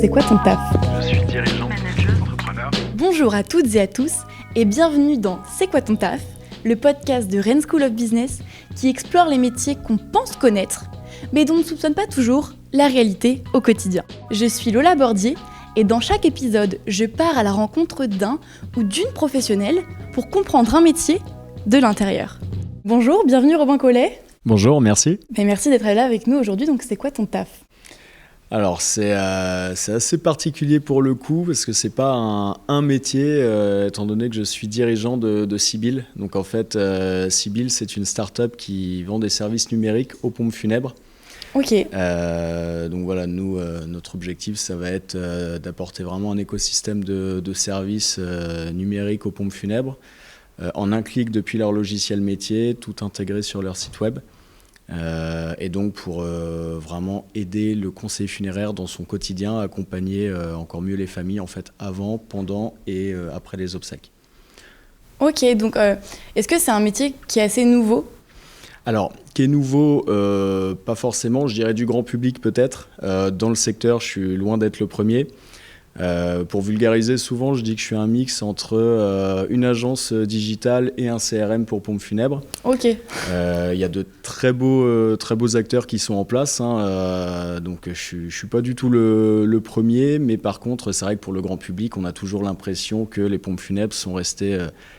C'est quoi ton taf ? Je suis dirigeant, entrepreneur. Bonjour à toutes et à tous et bienvenue dans C'est quoi ton taf ? Le podcast de Rennes School of Business qui explore les métiers qu'on pense connaître, mais dont on ne soupçonne pas toujours la réalité au quotidien. Je suis Lola Bordier et dans chaque épisode, je pars à la rencontre d'un ou d'une professionnelle pour comprendre un métier de l'intérieur. Bonjour, bienvenue Robin Collet. Bonjour, merci. Merci d'être là avec nous aujourd'hui, donc c'est quoi ton taf ? Alors c'est assez particulier pour le coup parce que c'est pas un métier étant donné que je suis dirigeant de Sibyl. Donc en fait Sibyl c'est une start-up qui vend des services numériques aux pompes funèbres. Ok. Donc voilà, nous notre objectif ça va être d'apporter vraiment un écosystème de services numériques aux pompes funèbres en un clic depuis leur logiciel métier, tout intégré sur leur site web. Et donc pour vraiment aider le conseiller funéraire dans son quotidien, accompagner encore mieux les familles en fait avant, pendant et après les obsèques. Ok, donc est-ce que c'est un métier qui est assez nouveau ? Alors, qui est nouveau, pas forcément, je dirais du grand public peut-être. Dans le secteur, je suis loin d'être le premier. Pour vulgariser, souvent, je dis que je suis un mix entre une agence digitale et un CRM pour pompes funèbres. Ok. Il y a de très beaux acteurs qui sont en place, hein, donc je suis pas du tout le premier, mais par contre, c'est vrai que pour le grand public, on a toujours l'impression que les pompes funèbres sont restées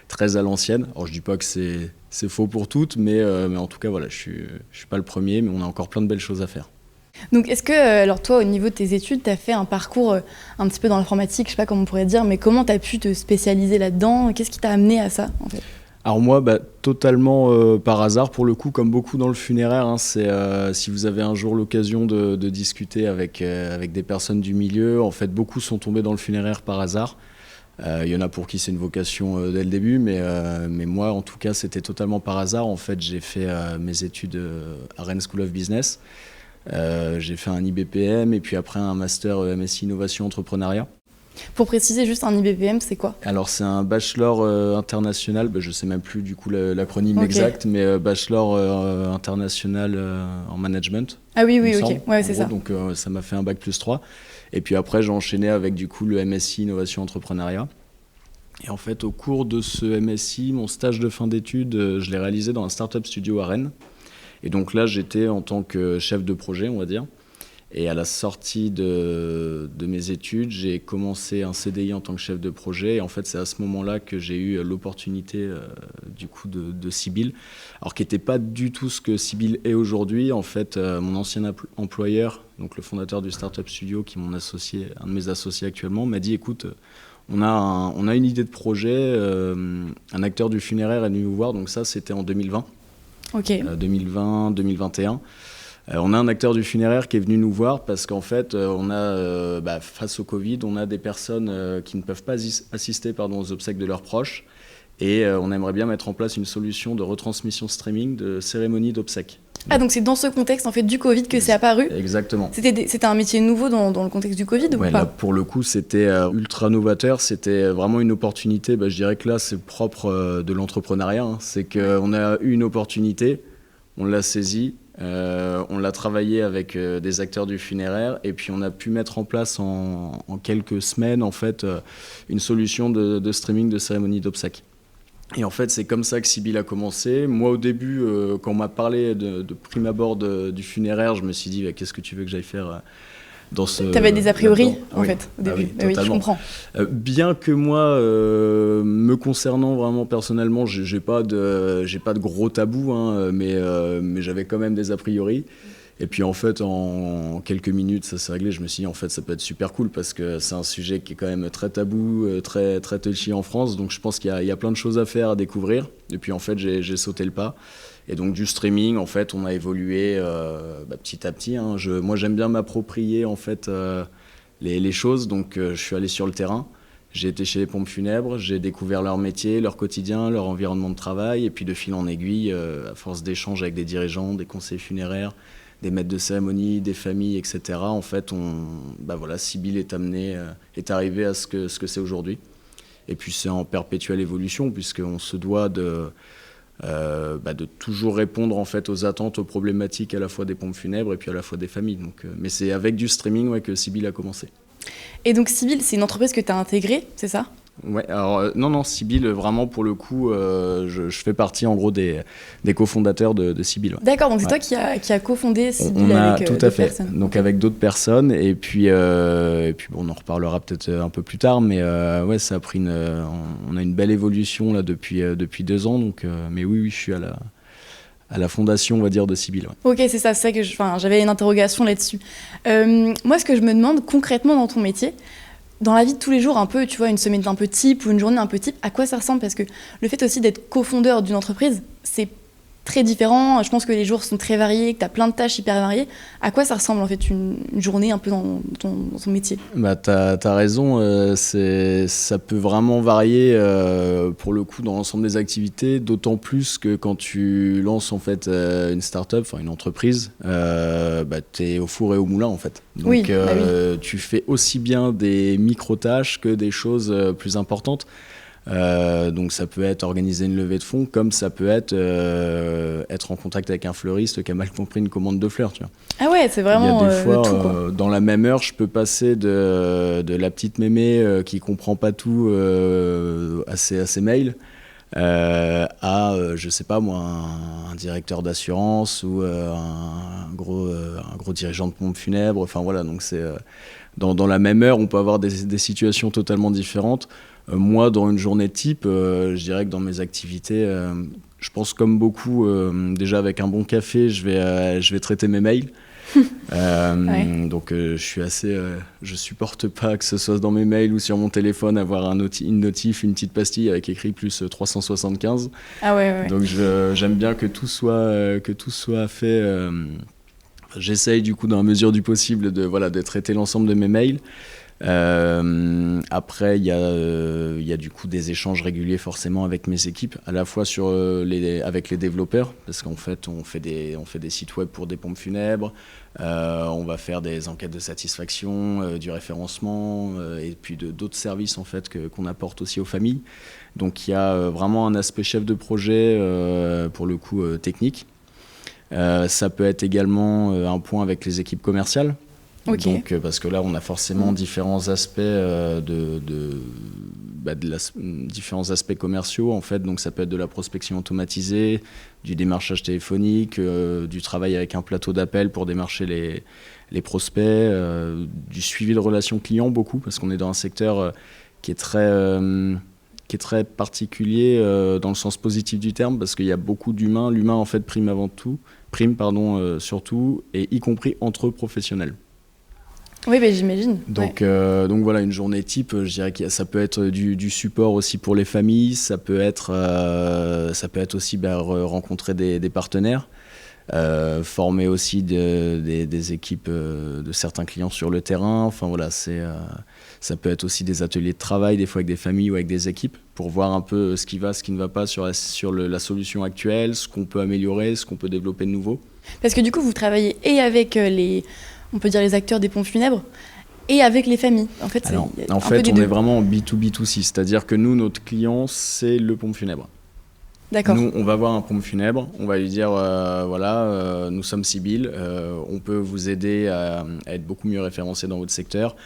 très à l'ancienne. Alors, je dis pas que c'est faux pour toutes, mais en tout cas, voilà, je suis pas le premier, mais on a encore plein de belles choses à faire. Donc est-ce que, alors toi, au niveau de tes études, tu as fait un parcours un petit peu dans l'informatique, je sais pas comment on pourrait dire, mais comment tu as pu te spécialiser là-dedans ? Qu'est-ce qui t'a amené à ça, en fait ? Alors moi, totalement par hasard, pour le coup, comme beaucoup dans le funéraire, hein, c'est si vous avez un jour l'occasion de discuter avec des personnes du milieu, en fait, beaucoup sont tombés dans le funéraire par hasard. Il y en a pour qui c'est une vocation dès le début, mais moi, en tout cas, c'était totalement par hasard. En fait, j'ai fait mes études à Rennes School of Business. J'ai fait un IBPM et puis après un master MSI Innovation Entrepreneuriat. Pour préciser, juste un IBPM, c'est quoi ? Alors c'est un bachelor international, je ne sais même plus du coup l'acronyme exact, mais bachelor international en management. Ah oui, ok, ouais, c'est ça. Donc ça m'a fait un bac plus 3. Et puis après j'ai enchaîné avec du coup le MSI Innovation Entrepreneuriat. Et en fait au cours de ce MSI, mon stage de fin d'études, je l'ai réalisé dans un startup studio à Rennes. Et donc là, j'étais en tant que chef de projet, on va dire. Et à la sortie de mes études, j'ai commencé un CDI en tant que chef de projet. Et en fait, c'est à ce moment-là que j'ai eu l'opportunité du coup de Sibyl. Alors, qui n'était pas du tout ce que Sibyl est aujourd'hui. En fait, mon ancien employeur, donc le fondateur du Startup Studio, qui est un de mes associés actuellement, m'a dit, écoute, on a une idée de projet. Un acteur du funéraire est venu nous voir. Donc ça, c'était en 2020. Ok. 2020-2021. On a un acteur du funéraire qui est venu nous voir parce qu'en fait, on a, face au Covid, on a des personnes qui ne peuvent pas assister aux obsèques de leurs proches et on aimerait bien mettre en place une solution de retransmission streaming de cérémonies d'obsèques. Ah, donc c'est dans ce contexte en fait, du Covid que c'est apparu ? Exactement. C'était un métier nouveau dans le contexte du Covid ou pas ? Là, pour le coup, c'était ultra novateur. C'était vraiment une opportunité. Je dirais que là, c'est propre de l'entrepreneuriat. Hein. C'est qu'on a eu une opportunité, on l'a saisie, on l'a travaillé avec des acteurs du funéraire et puis on a pu mettre en place en quelques semaines en fait, une solution de streaming de cérémonies d'obsèques. Et en fait, c'est comme ça que Sibyl a commencé. Moi, au début, quand on m'a parlé de prime abord du funéraire, je me suis dit, qu'est-ce que tu veux que j'aille faire dans ce... T'avais des a priori, en oui. fait, au début. Oui, je comprends. Bien que moi, me concernant vraiment personnellement, j'ai pas de gros tabous, hein, mais j'avais quand même des a priori. Et puis en fait, en quelques minutes, ça s'est réglé. Je me suis dit, en fait, ça peut être super cool parce que c'est un sujet qui est quand même très tabou, très, très touchy en France. Donc je pense qu'il y a plein de choses à faire, à découvrir. Et puis en fait, j'ai sauté le pas. Et donc du streaming, en fait, on a évolué petit à petit. Hein. Moi, j'aime bien m'approprier en fait les choses. Donc je suis allé sur le terrain. J'ai été chez les pompes funèbres, j'ai découvert leur métier, leur quotidien, leur environnement de travail. Et puis de fil en aiguille, à force d'échanges avec des dirigeants, des conseillers funéraires, des maîtres de cérémonie, des familles, etc. En fait, Sibyl est arrivée à ce que c'est aujourd'hui. Et puis c'est en perpétuelle évolution puisqu'on se doit de toujours répondre en fait aux attentes, aux problématiques à la fois des pompes funèbres et puis à la fois des familles. Donc, mais c'est avec du streaming que Sibyl a commencé. Et donc Sibyl, c'est une entreprise que tu as intégrée, c'est ça ? Ouais, alors non, Sibyl, vraiment pour le coup, je fais partie en gros des cofondateurs de Sibyl. Ouais. D'accord, donc c'est toi qui a cofondé Sibyl avec tout à d'autres fait. personnes. Donc avec d'autres personnes, et puis bon, on en reparlera peut-être un peu plus tard, mais ouais, ça a pris on a une belle évolution là depuis 2 ans, donc mais oui, je suis à la fondation, on va dire, de Sibyl. Ouais. Ok, c'est ça que j'avais une interrogation là-dessus. Moi, ce que je me demande concrètement dans ton métier, dans la vie de tous les jours, un peu, tu vois, une semaine un peu type ou une journée un peu type, à quoi ça ressemble ? Parce que le fait aussi d'être cofondeur d'une entreprise, c'est très différent. Je pense que les jours sont très variés, que tu as plein de tâches hyper variées. À quoi ça ressemble en fait une journée un peu dans ton métier ? Bah, t'as raison, ça peut vraiment varier pour le coup dans l'ensemble des activités, d'autant plus que quand tu lances en fait une start-up, enfin une entreprise, t'es au four et au moulin en fait. Donc oui. tu fais aussi bien des micro-tâches que des choses plus importantes. Donc ça peut être organiser une levée de fonds, comme ça peut être être en contact avec un fleuriste qui a mal compris une commande de fleurs, tu vois. Ah ouais, c'est vraiment il y a des fois, tout, quoi. dans la même heure, je peux passer de la petite mémé qui comprend pas tout à ses mails à, je sais pas moi, un directeur d'assurance ou un gros dirigeant de pompe funèbre. Enfin voilà, donc c'est dans la même heure, on peut avoir des situations totalement différentes. Moi, dans une journée type, je dirais que dans mes activités, je pense comme beaucoup, déjà avec un bon café, je vais traiter mes mails. Ouais. Donc je supporte pas que ce soit dans mes mails ou sur mon téléphone avoir une notif, une petite pastille avec écrit plus 375. Ah ouais. Donc j'aime bien que tout soit fait. J'essaye du coup dans la mesure du possible de traiter l'ensemble de mes mails. Après il y a du coup des échanges réguliers forcément avec mes équipes, à la fois avec les développeurs, parce qu'en fait on fait des sites web pour des pompes funèbres, on va faire des enquêtes de satisfaction, du référencement, et puis d'autres services en fait qu'on apporte aussi aux familles. Donc il y a vraiment un aspect chef de projet pour le coup technique. Ça peut être également un point avec les équipes commerciales. Okay. Donc, parce que là, on a forcément différents aspects différents aspects commerciaux en fait. Donc, ça peut être de la prospection automatisée, du démarchage téléphonique, du travail avec un plateau d'appel pour démarcher les prospects, du suivi de relations clients beaucoup, parce qu'on est dans un secteur qui est très particulier dans le sens positif du terme, parce qu'il y a beaucoup d'humains. L'humain en fait prime surtout, et y compris entre professionnels. Oui, j'imagine. Donc voilà, une journée type, je dirais que ça peut être du support aussi pour les familles, ça peut être aussi rencontrer des partenaires, former aussi des équipes de certains clients sur le terrain. Enfin voilà, ça peut être aussi des ateliers de travail, des fois avec des familles ou avec des équipes, pour voir un peu ce qui va, ce qui ne va pas sur la solution actuelle, ce qu'on peut améliorer, ce qu'on peut développer de nouveau. Parce que du coup, vous travaillez et avec on peut dire les acteurs des pompes funèbres, et avec les familles. En fait, on est vraiment en B2B2C, c'est-à-dire que nous, notre client, c'est le pompe funèbre. D'accord. Nous, on va voir un pompe funèbre, on va lui dire, nous sommes Sibyl, on peut vous aider à être beaucoup mieux référencé dans votre secteur,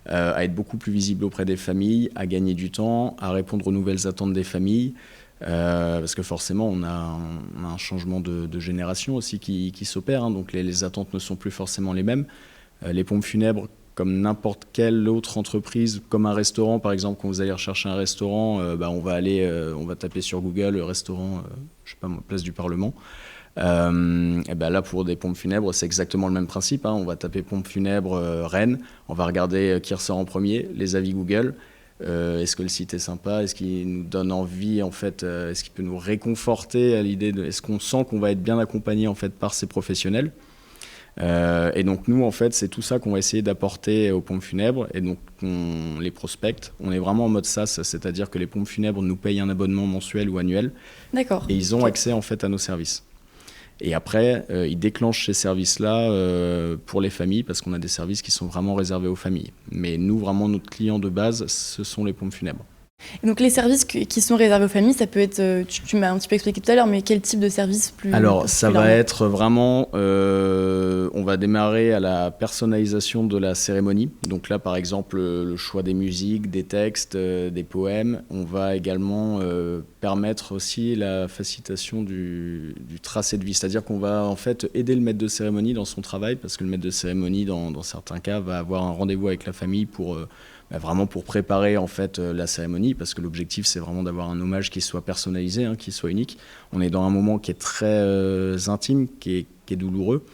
à être beaucoup plus visible auprès des familles, à gagner du temps, à répondre aux nouvelles attentes des familles. Parce que forcément on a un changement de génération aussi qui s'opère, hein, donc les attentes ne sont plus forcément les mêmes. Les pompes funèbres, comme n'importe quelle autre entreprise, comme un restaurant par exemple, quand vous allez rechercher un restaurant, on va taper sur Google restaurant, je sais pas moi, place du Parlement. Là pour des pompes funèbres c'est exactement le même principe, hein. On va taper pompe funèbre Rennes, on va regarder qui ressort en premier, les avis Google. Est-ce que le site est sympa ? Est-ce qu'il nous donne envie en fait, est-ce qu'il peut nous réconforter à l'idée est-ce qu'on sent qu'on va être bien accompagné en fait par ces professionnels ? Et donc nous en fait c'est tout ça qu'on va essayer d'apporter aux pompes funèbres, et donc on les prospecte. On est vraiment en mode SaaS, c'est-à-dire que les pompes funèbres nous payent un abonnement mensuel ou annuel. D'accord. Et ils ont accès en fait à nos services. Et après, ils déclenchent ces services-là pour les familles, parce qu'on a des services qui sont vraiment réservés aux familles. Mais nous, vraiment, notre client de base, ce sont les pompes funèbres. Et donc les services qui sont réservés aux familles, ça peut être, tu m'as un petit peu expliqué tout à l'heure, mais quel type de service plus Alors, ça va particulièrement? être vraiment, on va démarrer à la personnalisation de la cérémonie. Donc là, par exemple, le choix des musiques, des textes, des poèmes. On va également permettre aussi la facilitation du tracé de vie. C'est-à-dire qu'on va en fait aider le maître de cérémonie dans son travail, parce que le maître de cérémonie, dans certains cas, va avoir un rendez-vous avec la famille pour vraiment pour préparer en fait la cérémonie, parce que l'objectif c'est vraiment d'avoir un hommage qui soit personnalisé, hein, qui soit unique. On est dans un moment qui est très intime, qui est douloureux,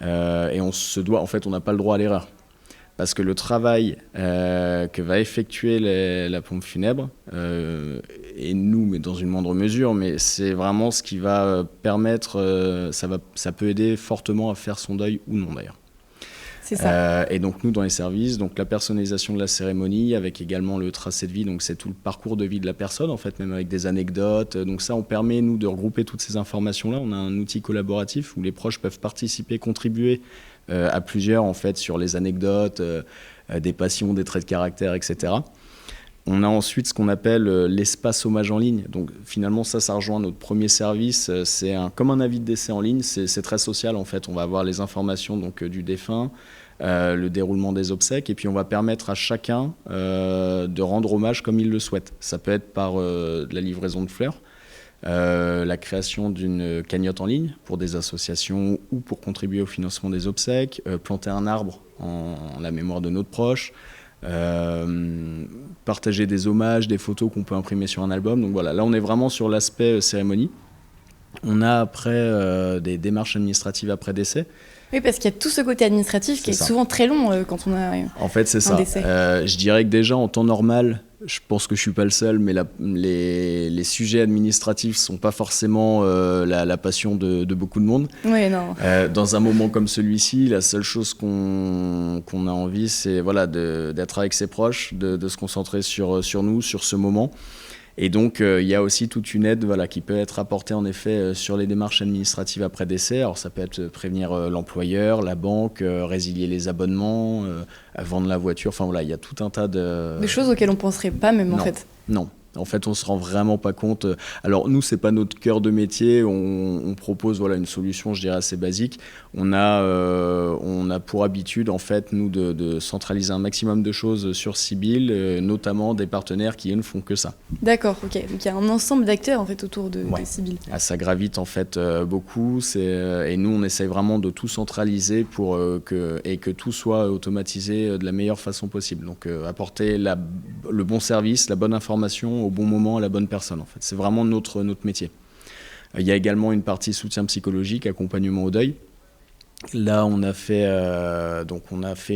et on se doit, en fait, on n'a pas le droit à l'erreur, parce que le travail que va effectuer la pompe funèbre, et nous, mais dans une moindre mesure, mais c'est vraiment ce qui va permettre, ça peut aider fortement à faire son deuil ou non d'ailleurs. C'est ça. Et donc nous, dans les services, donc la personnalisation de la cérémonie, avec également le tracé de vie, donc c'est tout le parcours de vie de la personne, en fait, même avec des anecdotes. Donc ça, on permet, nous, de regrouper toutes ces informations-là. On a un outil collaboratif où les proches peuvent participer, contribuer à plusieurs, en fait, sur les anecdotes, des passions, des traits de caractère, etc. On a ensuite ce qu'on appelle l'espace hommage en ligne. Donc finalement, ça rejoint notre premier service. C'est comme un avis de décès en ligne. C'est très social, en fait. On va avoir les informations donc, du défunt, le déroulement des obsèques, et puis on va permettre à chacun de rendre hommage comme il le souhaite. Ça peut être par de la livraison de fleurs, la création d'une cagnotte en ligne pour des associations ou pour contribuer au financement des obsèques, planter un arbre en la mémoire de notre proche, partager des hommages, des photos qu'on peut imprimer sur un album. Donc voilà, là on est vraiment sur l'aspect cérémonie. On a après des démarches administratives après décès. Oui, parce qu'il y a tout ce côté administratif qui est souvent très long quand on a en fait, c'est un ça. décès. Je dirais que déjà en temps normal, je pense que je suis pas le seul, mais les sujets administratifs sont pas forcément la passion de beaucoup de monde. Oui, non. Dans un moment comme celui-ci, la seule chose qu'on a envie, c'est voilà, d'être avec ses proches, de se concentrer sur nous, sur ce moment. Et donc, il y a aussi toute une aide voilà, qui peut être apportée en effet sur les démarches administratives après décès. Alors, ça peut être prévenir l'employeur, la banque, résilier les abonnements, vendre la voiture. Enfin, voilà, il y a tout un tas de... Des choses auxquelles on ne penserait pas même, en fait. Non. En fait, on se rend vraiment pas compte. Alors nous, c'est pas notre cœur de métier. On propose voilà une solution, je dirais assez basique. On a pour habitude en fait nous de centraliser un maximum de choses sur Sibyl, notamment des partenaires qui eux ne font que ça. D'accord, ok. Donc il y a un ensemble d'acteurs en fait autour de Sibyl. Ah, ça gravite en fait beaucoup. Et nous, on essaye vraiment de tout centraliser pour que tout soit automatisé de la meilleure façon possible. Donc apporter le bon service, la bonne information au bon moment à la bonne personne en fait. C'est vraiment notre métier. Il y a également une partie soutien psychologique, accompagnement au deuil. Là, on a fait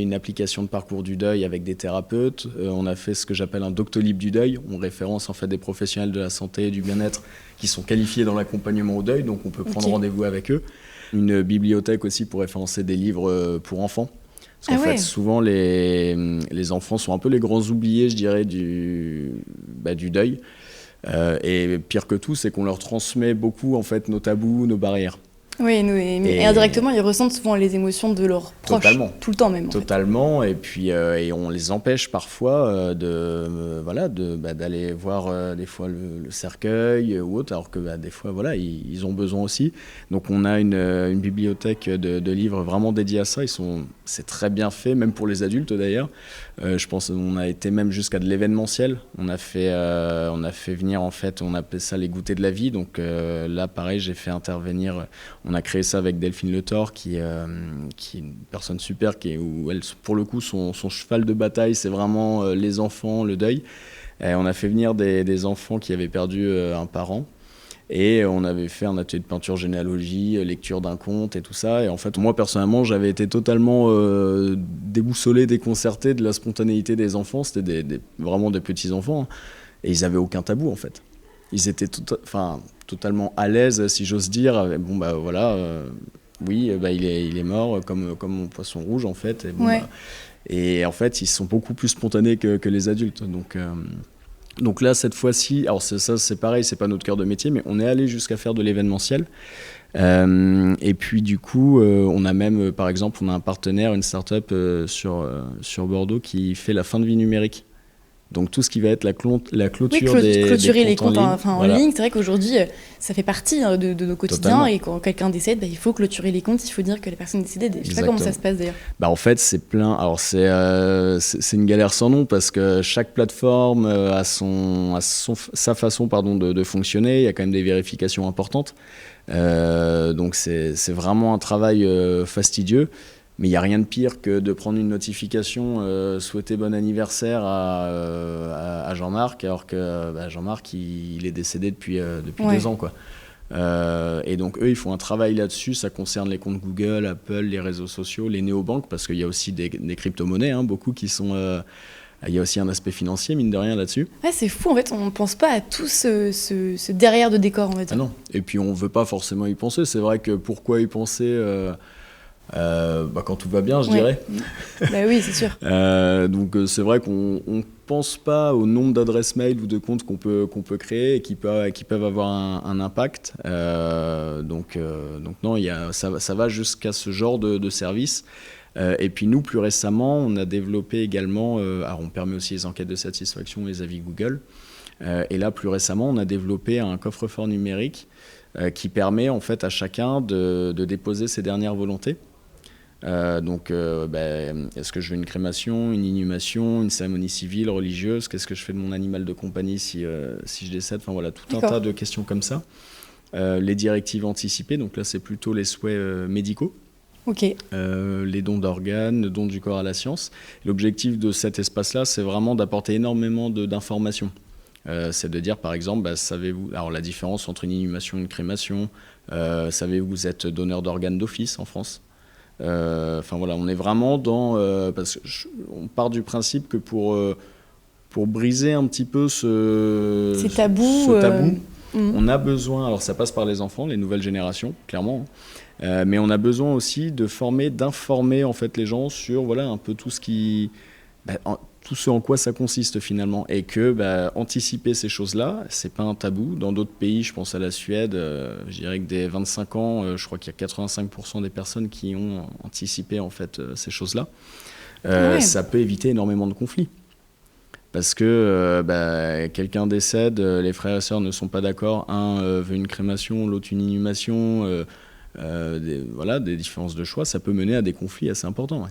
une application de parcours du deuil avec des thérapeutes. On a fait ce que j'appelle un Doctolib du deuil. On référence en fait des professionnels de la santé et du bien-être qui sont qualifiés dans l'accompagnement au deuil, donc on peut prendre rendez-vous avec eux. Une bibliothèque aussi pour référencer des livres pour enfants. Parce qu'en fait, souvent, les enfants sont un peu les grands oubliés, je dirais, du deuil. Et pire que tout, c'est qu'on leur transmet beaucoup, en fait, nos tabous, nos barrières. Oui, et indirectement, ils ressentent souvent les émotions de leurs proches. Totalement. Tout le temps même. Totalement. Et puis, et on les empêche parfois d'aller voir des fois le cercueil ou autre, alors que des fois, voilà, ils ont besoin aussi. Donc, on a une bibliothèque de livres vraiment dédiés à ça. C'est très bien fait, même pour les adultes d'ailleurs. Je pense qu'on a été même jusqu'à de l'événementiel. On a fait venir, en fait, on appelle ça les goûters de la vie. Donc là, pareil, j'ai fait intervenir... On a créé ça avec Delphine Le Thor, qui est une personne super, où elle, pour le coup, son cheval de bataille, c'est vraiment les enfants, le deuil. Et on a fait venir des enfants qui avaient perdu un parent. Et on avait fait un atelier de peinture généalogie, lecture d'un conte et tout ça. Et en fait, moi, personnellement, j'avais été totalement déboussolé, déconcerté de la spontanéité des enfants. C'était vraiment des petits-enfants. Et ils n'avaient aucun tabou, en fait. Ils étaient totalement à l'aise, si j'ose dire. Bon, bah voilà, il est mort comme mon poisson rouge, en fait. Et en fait, ils sont beaucoup plus spontanés que les adultes. Donc là, cette fois-ci, alors ça c'est pareil, c'est pas notre cœur de métier, mais on est allé jusqu'à faire de l'événementiel. Et puis du coup, on a même, par exemple, on a un partenaire, une start-up sur Bordeaux qui fait la fin de vie numérique. Donc tout ce qui va être la clôture clôturer les comptes en voilà. ligne, c'est vrai qu'aujourd'hui, ça fait partie de nos quotidiens. Totalement. Et quand quelqu'un décède, il faut clôturer les comptes, il faut dire que la personne est décédée. Je sais pas comment ça se passe d'ailleurs. En fait, c'est plein. Alors c'est une galère sans nom parce que chaque plateforme a sa façon de fonctionner. Il y a quand même des vérifications importantes. Donc c'est vraiment un travail fastidieux. Mais il n'y a rien de pire que de prendre une notification souhaiter bon anniversaire à Jean-Marc, alors que Jean-Marc, il est décédé depuis 2 ans, quoi. Et donc, eux, ils font un travail là-dessus. Ça concerne les comptes Google, Apple, les réseaux sociaux, les néobanques, parce qu'il y a aussi des crypto-monnaies, beaucoup qui sont... il y a aussi un aspect financier, mine de rien, là-dessus. Ouais, c'est fou, en fait, on ne pense pas à tout ce derrière de décor, on va dire. Ah non, et puis on ne veut pas forcément y penser. C'est vrai que pourquoi y penser quand tout va bien, je dirais. Oui, c'est sûr. Donc c'est vrai qu'on ne pense pas au nombre d'adresses mail ou de comptes qu'on peut créer et qui peuvent avoir un impact. Donc non, ça va jusqu'à ce genre de service. Et puis nous, plus récemment, on a développé également, alors on permet aussi les enquêtes de satisfaction, les avis Google. Et là, plus récemment, on a développé un coffre-fort numérique qui permet en fait à chacun de déposer ses dernières volontés. Est-ce que je veux une crémation, une inhumation, une cérémonie civile, religieuse? Qu'est-ce que je fais de mon animal de compagnie si je décède? Enfin voilà, tout un tas de questions comme ça. Les directives anticipées, donc là c'est plutôt les souhaits médicaux. Okay. Les dons d'organes, le don du corps à la science. L'objectif de cet espace-là, c'est vraiment d'apporter énormément d'informations. C'est de dire par exemple, savez-vous, alors la différence entre une inhumation et une crémation, savez-vous que vous êtes donneur d'organes d'office en France? On est vraiment dans... parce qu'on part du principe que pour briser un petit peu ce tabou, on a besoin... Alors ça passe par les enfants, les nouvelles générations, clairement. Mais on a besoin aussi d'informer en fait les gens sur un peu tout tout ce en quoi ça consiste finalement, et que anticiper ces choses-là, c'est pas un tabou. Dans d'autres pays, je pense à la Suède, je dirais que dès 25 ans, je crois qu'il y a 85% des personnes qui ont anticipé en fait ces choses-là. Ça peut éviter énormément de conflits. Parce que quelqu'un décède, les frères et sœurs ne sont pas d'accord, un veut une crémation, l'autre une inhumation, des différences de choix, ça peut mener à des conflits assez importants. Ouais.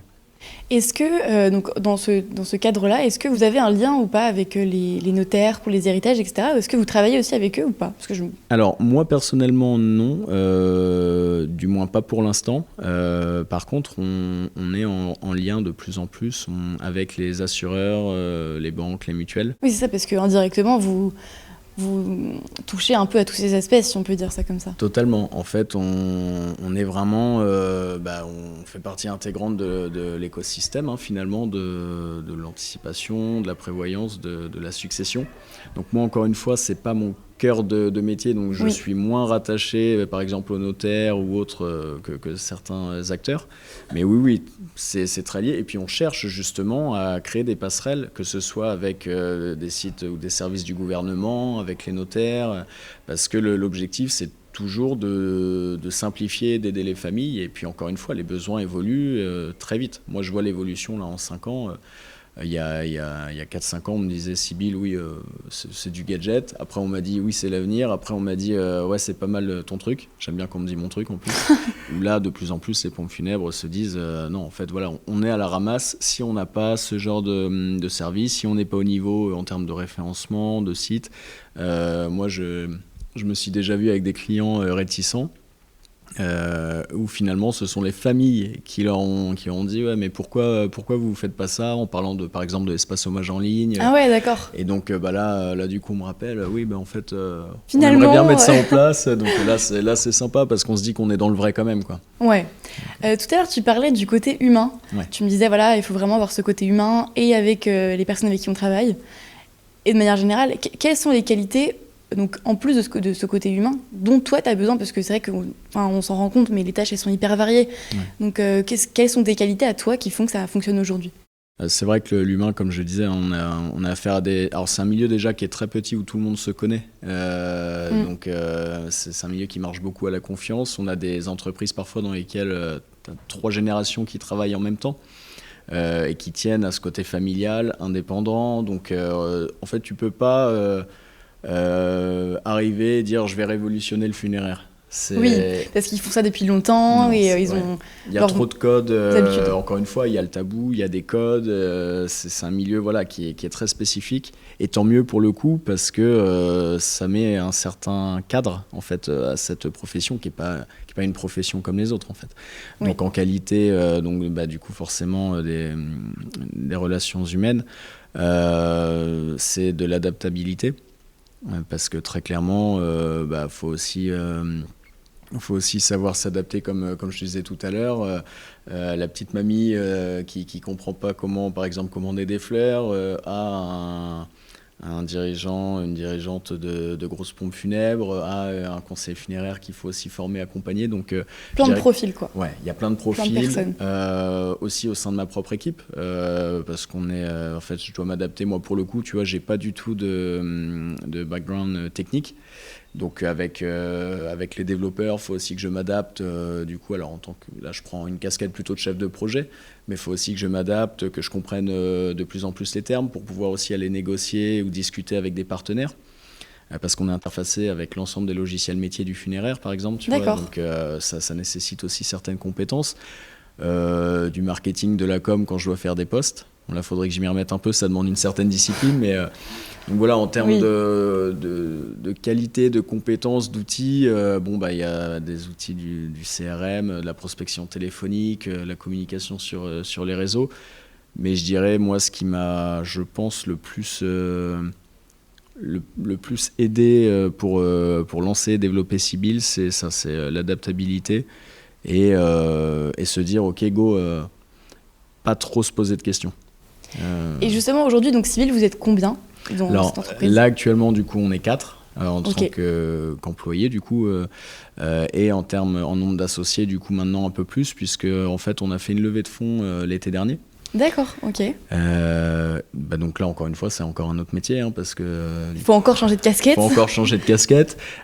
Est-ce que, donc, dans ce cadre-là, est-ce que vous avez un lien ou pas avec les notaires pour les héritages, etc. Est-ce que vous travaillez aussi avec eux ou pas? Alors, moi, personnellement, non. Du moins, pas pour l'instant. Par contre, on est en lien de plus en plus avec les assureurs, les banques, les mutuelles. Oui, c'est ça, parce qu'indirectement, vous touchez un peu à tous ces aspects, si on peut dire ça comme ça. Totalement. En fait, on est vraiment... on fait partie intégrante de l'écosystème, finalement, de l'anticipation, de la prévoyance, de la succession. Donc moi, encore une fois, c'est pas mon cœur de métier, donc je suis moins rattaché, par exemple, aux notaires ou autres que certains acteurs. Mais oui, c'est très lié. Et puis on cherche justement à créer des passerelles, que ce soit avec des sites ou des services du gouvernement, avec les notaires, parce que l'objectif, c'est toujours de simplifier, d'aider les familles. Et puis encore une fois, les besoins évoluent très vite. Moi, je vois l'évolution là en 5 ans. Il y a 4-5 ans, on me disait, Sybille, oui, c'est du gadget. Après, on m'a dit, oui, c'est l'avenir. Après, on m'a dit, ouais, c'est pas mal ton truc. J'aime bien qu'on me dise mon truc en plus. Là, de plus en plus, les pompes funèbres se disent, non, en fait, voilà, on est à la ramasse. Si on n'a pas ce genre de service, si on n'est pas au niveau en termes de référencement, de site, moi, je me suis déjà vu avec des clients réticents. Où finalement ce sont les familles qui leur ont dit ouais, mais pourquoi vous faites pas ça, en parlant par exemple de l'espace hommage en ligne. Ah ouais, d'accord. Et donc là du coup on me rappelle oui en fait finalement, on aimerait bien mettre ça en place, donc là c'est sympa parce qu'on se dit qu'on est dans le vrai quand même, quoi. Ouais. Tout à l'heure tu parlais du côté humain. Ouais. Tu me disais voilà, il faut vraiment avoir ce côté humain et avec les personnes avec qui on travaille, et de manière générale quelles sont les qualités, donc en plus de ce côté humain, dont toi tu as besoin, parce que c'est vrai qu'on s'en rend compte, mais les tâches elles sont hyper variées. Ouais. Donc quelles sont tes qualités à toi qui font que ça fonctionne aujourd'hui? C'est vrai que l'humain, comme je disais, on a affaire à des... Alors c'est un milieu déjà qui est très petit où tout le monde se connaît. Donc c'est un milieu qui marche beaucoup à la confiance. On a des entreprises parfois dans lesquelles tu as 3 générations qui travaillent en même temps. et qui tiennent à ce côté familial, indépendant. Donc en fait, tu peux pas arriver et dire je vais révolutionner le funéraire. Oui, parce qu'ils font ça depuis longtemps. Non, et ils ont. Il y a trop de codes. Encore une fois, il y a le tabou, il y a des codes. C'est un milieu qui est très spécifique. Et tant mieux pour le coup, parce que ça met un certain cadre en fait à cette profession qui est pas une profession comme les autres en fait. Donc en qualité, du coup forcément des relations humaines, c'est de l'adaptabilité. Parce que très clairement, faut aussi savoir s'adapter, comme je te disais tout à l'heure. La petite mamie qui comprend pas comment, par exemple, commander des fleurs, a un dirigeant, une dirigeante de grosses pompes funèbres, a un conseil funéraire qu'il faut aussi former, accompagner. Donc, plein de profils, quoi. Ouais, il y a plein de profils. Plein de personnes. Aussi au sein de ma propre équipe, parce qu'on est, en fait, je dois m'adapter. Moi, pour le coup, tu vois, j'ai pas du tout de background technique. Donc avec les développeurs, il faut aussi que je m'adapte. Du coup, alors là, je prends une casquette plutôt de chef de projet, mais il faut aussi que je m'adapte, que je comprenne de plus en plus les termes pour pouvoir aussi aller négocier ou discuter avec des partenaires. Parce qu'on est interfacé avec l'ensemble des logiciels métiers du funéraire, par exemple. Tu vois, donc ça nécessite aussi certaines compétences. Du marketing, de la com quand je dois faire des posts. Bon, là, il faudrait que je m'y remette un peu, ça demande une certaine discipline, mais donc voilà, en termes de qualité, de compétences, d'outils, il y a des outils du CRM, de la prospection téléphonique, la communication sur les réseaux, mais je dirais, moi, ce qui m'a, je pense, le plus aidé pour lancer et développer Sibyl, c'est ça, c'est l'adaptabilité et se dire, ok, go, pas trop se poser de questions. Et justement, aujourd'hui, donc Sibyl, vous êtes combien dans cette entreprise ? Là, actuellement, du coup, on est 4 en tant qu'employés, du coup, et en nombre d'associés, du coup, maintenant un peu plus, puisque en fait, on a fait une levée de fonds l'été dernier. D'accord, ok. Donc là, encore une fois, c'est encore un autre métier, parce que... Il faut encore changer de casquette.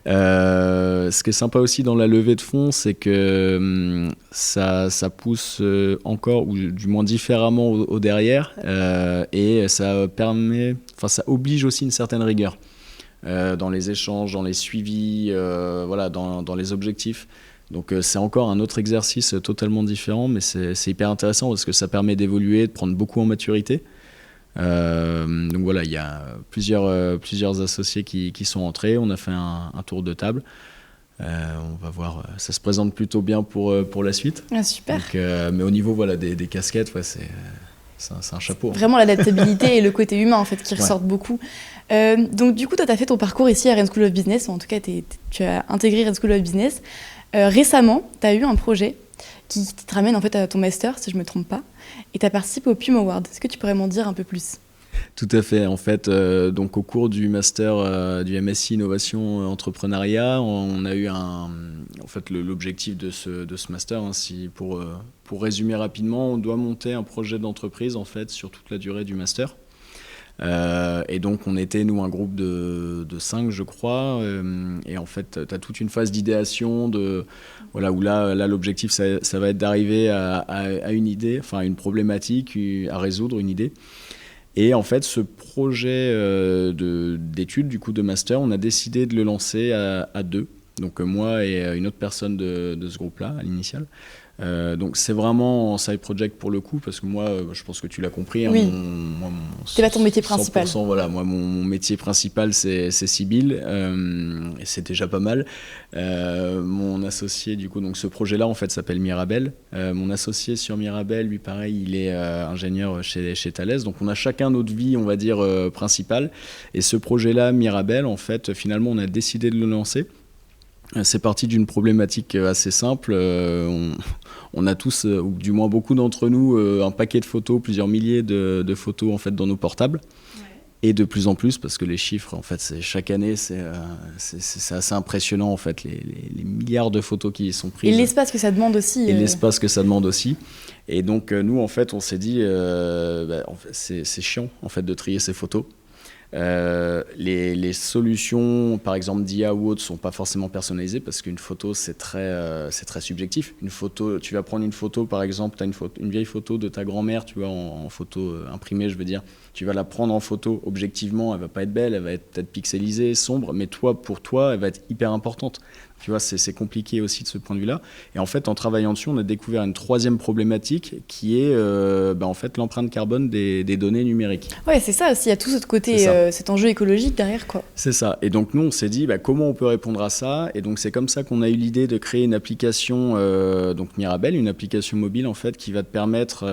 Ce qui est sympa aussi dans la levée de fonds, c'est que ça pousse encore, ou du moins différemment au derrière, et ça oblige aussi une certaine rigueur dans les échanges, dans les suivis, dans les objectifs. Donc c'est encore un autre exercice totalement différent, mais c'est hyper intéressant parce que ça permet d'évoluer, de prendre beaucoup en maturité. Donc voilà, il y a plusieurs associés qui sont entrés. On a fait un tour de table. On va voir, ça se présente plutôt bien pour la suite. Ah, super. Donc, mais au niveau des casquettes, c'est un chapeau. Vraiment l'adaptabilité et le côté humain en fait qui ressortent beaucoup. Donc du coup, toi, tu as fait ton parcours ici à Rennes School of Business, ou en tout cas, tu as intégré Rennes School of Business. Récemment, tu as eu un projet qui te ramène en fait à ton master, si je ne me trompe pas, et tu as participé au PUM Award. Est-ce que tu pourrais m'en dire un peu plus ? Tout à fait. En fait, donc au cours du master du MSc Innovation Entrepreneuriat, on a eu l'objectif de ce master. Pour résumer rapidement, on doit monter un projet d'entreprise en fait sur toute la durée du master. Et donc on était nous un groupe de 5 je crois, et en fait tu as toute une phase d'idéation où là l'objectif ça va être d'arriver à une idée, enfin une problématique à résoudre, une idée. Et en fait ce projet d'études du coup de master, on a décidé de le lancer à 2, donc moi et une autre personne de ce groupe là à l'initial. Donc c'est vraiment un side project pour le coup, parce que moi je pense que tu l'as compris, oui. C'est pas ton métier principal. 100%, voilà, moi mon métier principal c'est Sibyl, et c'est déjà pas mal. Mon associé du coup, donc ce projet là en fait s'appelle Mirabel. Mon associé sur Mirabel, lui pareil, il est ingénieur chez Thales, donc on a chacun notre vie on va dire principale, et ce projet là Mirabel en fait finalement on a décidé de le lancer. C'est parti d'une problématique assez simple. On a tous, ou du moins beaucoup d'entre nous, un paquet de photos, plusieurs milliers de photos en fait dans nos portables. Ouais. Et de plus en plus, parce que les chiffres, en fait, chaque année, c'est assez impressionnant en fait, les milliards de photos qui sont prises. Et l'espace que ça demande aussi. Et donc nous, en fait, on s'est dit, en fait, c'est chiant en fait de trier ces photos. Les solutions, par exemple d'IA ou autres, sont pas forcément personnalisées parce qu'une photo, c'est très subjectif. Une photo, tu vas prendre une photo, par exemple, tu as une vieille photo de ta grand-mère, tu vois, en photo imprimée, je veux dire. Tu vas la prendre en photo objectivement, elle va pas être belle, elle va être peut-être pixelisée, sombre, mais pour toi, elle va être hyper importante. Tu vois, c'est compliqué aussi de ce point de vue-là. Et en fait, en travaillant dessus, on a découvert une troisième problématique qui est en fait, l'empreinte carbone des données numériques. Ouais, c'est ça aussi. Il y a tout ce côté, cet enjeu écologique derrière, quoi. C'est ça. Et donc, nous, on s'est dit comment on peut répondre à ça. Et donc, c'est comme ça qu'on a eu l'idée de créer une application, donc Mirabel, une application mobile, en fait, qui va te permettre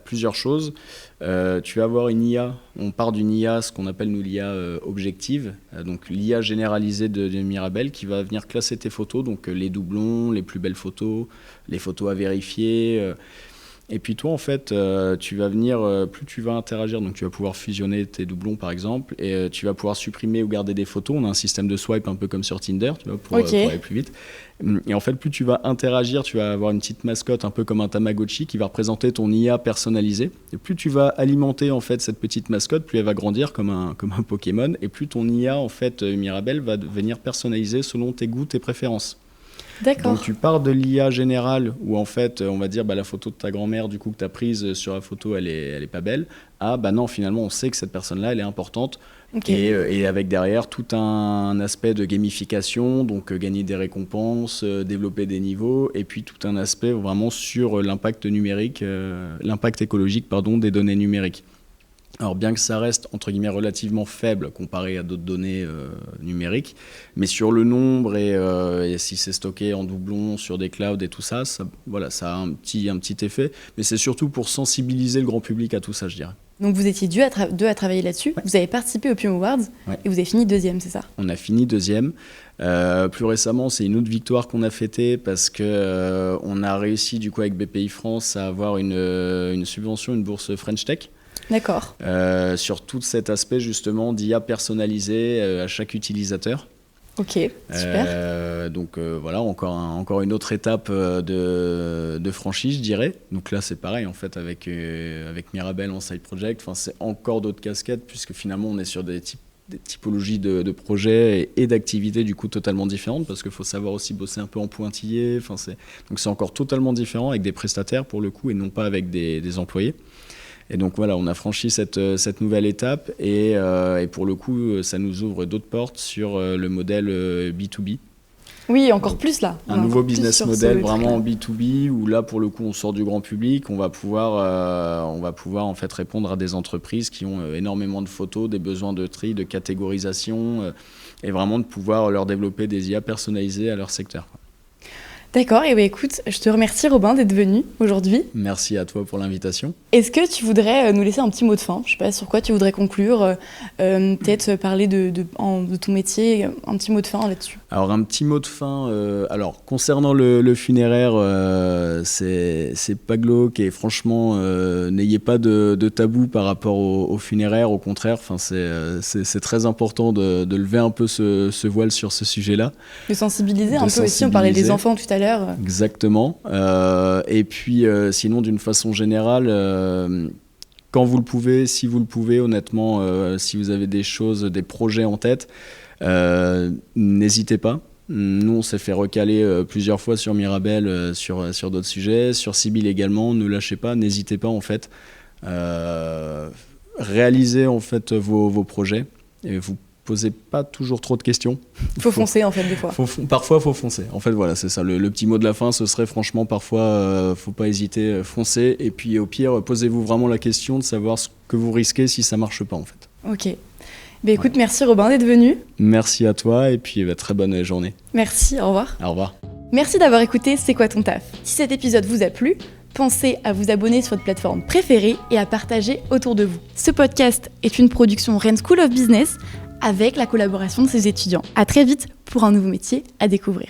plusieurs choses. Tu vas avoir une IA, on part d'une IA, ce qu'on appelle nous l'IA objective, donc l'IA généralisée de Mirabel qui va venir classer tes photos, donc les doublons, les plus belles photos, les photos à vérifier. Et puis toi, en fait, tu vas venir, plus tu vas interagir, donc tu vas pouvoir fusionner tes doublons par exemple, et tu vas pouvoir supprimer ou garder des photos. On a un système de swipe un peu comme sur Tinder, tu vois, pour aller plus vite. Et en fait, plus tu vas interagir, tu vas avoir une petite mascotte un peu comme un Tamagotchi qui va représenter ton IA personnalisée. Et plus tu vas alimenter en fait cette petite mascotte, plus elle va grandir comme un Pokémon, et plus ton IA en fait Mirabel va venir personnaliser selon tes goûts, tes préférences. D'accord. Donc tu pars de l'IA générale où en fait on va dire la photo de ta grand-mère du coup que tu as prise sur la photo elle est pas belle, non, finalement on sait que cette personne-là elle est importante. Et avec derrière tout un aspect de gamification, donc gagner des récompenses, développer des niveaux, et puis tout un aspect vraiment sur l'impact numérique, l'impact écologique des données numériques. Alors bien que ça reste entre guillemets relativement faible comparé à d'autres données numériques, mais sur le nombre et si c'est stocké en doublon sur des clouds et tout ça, ça a un petit effet, mais c'est surtout pour sensibiliser le grand public à tout ça, je dirais. Donc vous étiez deux à travailler là-dessus, ouais. Vous avez participé au PUM Awards, ouais. Et vous avez fini 2e, c'est ça ? On a fini 2e. Plus récemment, c'est une autre victoire qu'on a fêtée parce que on a réussi du coup avec BPI France à avoir une subvention, une bourse French Tech. D'accord. Sur tout cet aspect justement d'IA personnalisé à chaque utilisateur. Ok, super. Donc voilà, encore une autre étape de franchise, je dirais. Donc là, c'est pareil en fait avec Mirabel en side project. Enfin, c'est encore d'autres casquettes puisque finalement, on est sur des typologies de projets et d'activités du coup totalement différentes parce qu'il faut savoir aussi bosser un peu en pointillé. Enfin, donc c'est encore totalement différent avec des prestataires pour le coup et non pas avec des employés. Et donc voilà, on a franchi cette nouvelle étape et pour le coup, ça nous ouvre d'autres portes sur le modèle B2B. Oui, encore plus là. Un nouveau business model vraiment en B2B où là, pour le coup, on sort du grand public. On va pouvoir en fait répondre à des entreprises qui ont énormément de photos, des besoins de tri, de catégorisation et vraiment de pouvoir leur développer des IA personnalisées à leur secteur. D'accord, et écoute, je te remercie Robin d'être venu aujourd'hui. Merci à toi pour l'invitation. Est-ce que tu voudrais nous laisser un petit mot de fin ? Je ne sais pas sur quoi tu voudrais conclure, peut-être parler de ton métier, un petit mot de fin là-dessus. Alors un petit mot de fin, concernant le funéraire, c'est pas glauque et franchement, n'ayez pas de tabou par rapport au funéraire, au contraire, c'est très important de lever un peu ce voile sur ce sujet-là. De sensibiliser un peu aussi, on parlait des enfants tout à l'heure. Exactement. Et puis, sinon, d'une façon générale, quand vous le pouvez, si vous le pouvez, honnêtement, si vous avez des choses, des projets en tête, n'hésitez pas. Nous, on s'est fait recaler plusieurs fois sur Mirabel, sur d'autres sujets. Sur Sibyl également, ne lâchez pas, n'hésitez pas, en fait. Réalisez, en fait, vos projets. Et vous posez pas toujours trop de questions. Faut foncer en fait des fois. Parfois faut foncer. En fait voilà, c'est ça. Le petit mot de la fin, ce serait franchement parfois, faut pas hésiter, foncez. Et puis au pire, posez-vous vraiment la question de savoir ce que vous risquez si ça marche pas en fait. Ok. Écoute, merci Robin d'être venu. Merci à toi et puis très bonne journée. Merci, au revoir. Au revoir. Merci d'avoir écouté C'est quoi ton taf ? Si cet épisode vous a plu, pensez à vous abonner sur votre plateforme préférée et à partager autour de vous. Ce podcast est une production Rennes School of Business avec la collaboration de ses étudiants. À très vite pour un nouveau métier à découvrir.